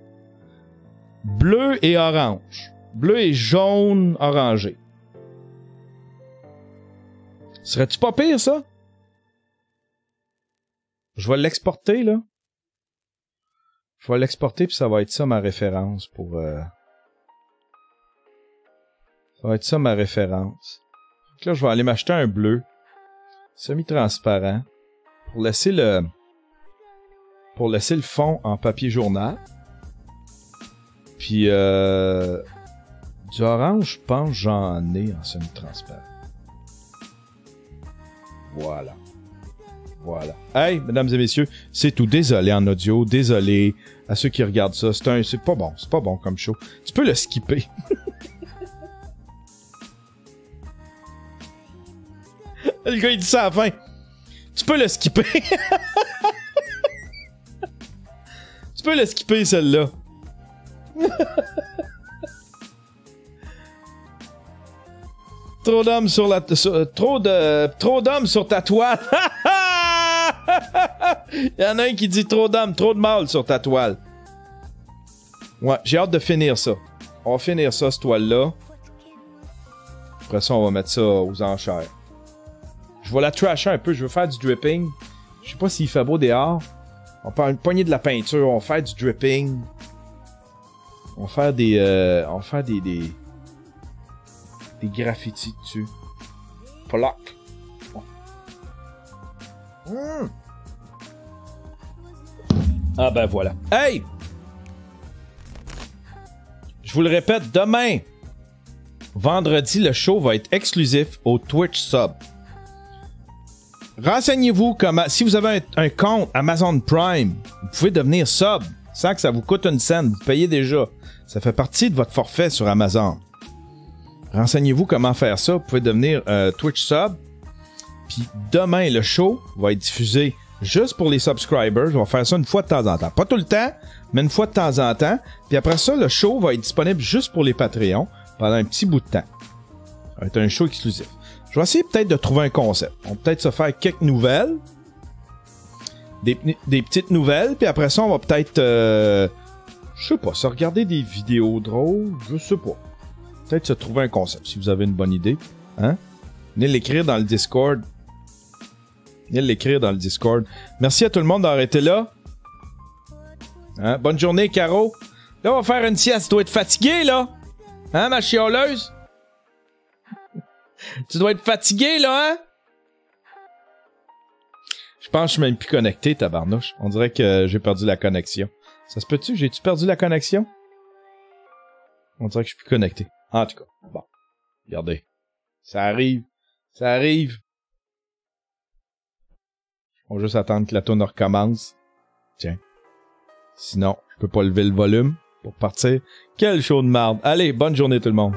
Bleu et orange. Bleu et jaune orangé. Serais-tu pas pire, ça? Je vais l'exporter, là. Je vais l'exporter, puis ça va être ça ma référence pour... Ça va être ça ma référence. Donc là, je vais aller m'acheter un bleu. Semi-transparent. Pour laisser le fond en papier journal. Puis, du orange, je pense que j'en ai en semi-transparent. Voilà. Voilà. Hey, mesdames et messieurs, c'est tout. Désolé en audio, désolé à ceux qui regardent ça. C'est pas bon comme show. Tu peux le skipper. Le gars, il dit ça à la fin. Tu peux le skipper. Tu peux le skipper, celle-là. Trop d'hommes sur la... trop d'hommes sur ta toile. Il y en a un qui dit trop d'hommes, trop de mâles sur ta toile. Ouais, j'ai hâte de finir ça. On va finir ça, cette toile-là. Après ça, on va mettre ça aux enchères. Je vais la trasher un peu, je veux faire du dripping. Je sais pas s'il fait beau dehors. On va faire une poignée de la peinture, on va faire du dripping. On va faire des graffitis dessus. Ploc. Mmh. Ah ben voilà. Hey! Je vous le répète, demain, vendredi, le show va être exclusif au Twitch Sub. Renseignez-vous comment... Si vous avez un compte Amazon Prime, vous pouvez devenir sub sans que ça vous coûte une scène. Vous payez déjà. Ça fait partie de votre forfait sur Amazon. Renseignez-vous comment faire ça. Vous pouvez devenir Twitch sub. Puis demain, le show va être diffusé juste pour les subscribers. On va faire ça une fois de temps en temps. Pas tout le temps, mais une fois de temps en temps. Puis après ça, le show va être disponible juste pour les Patreons pendant un petit bout de temps. Ça va être un show exclusif. Je vais essayer peut-être de trouver un concept. On va peut-être se faire quelques nouvelles. Des petites nouvelles. Puis après ça, on va peut-être... je sais pas, se regarder des vidéos drôles. Je sais pas. Peut-être se trouver un concept, si vous avez une bonne idée. Hein? Venez l'écrire dans le Discord. Venez l'écrire dans le Discord. Merci à tout le monde d'avoir été là. Hein? Bonne journée, Caro. Là, on va faire une sieste. Tu dois être fatigué, là. Hein, ma chialeuse? Tu dois être fatigué, là, hein? Je pense que je suis même plus connecté, tabarnouche. On dirait que j'ai perdu la connexion. Ça se peut-tu? J'ai-tu perdu la connexion? On dirait que je suis plus connecté. En tout cas, bon. Regardez. Ça arrive. Ça arrive. On va juste attendre que la tourne recommence. Tiens. Sinon, je peux pas lever le volume pour partir. Quel show de marde. Allez, bonne journée tout le monde.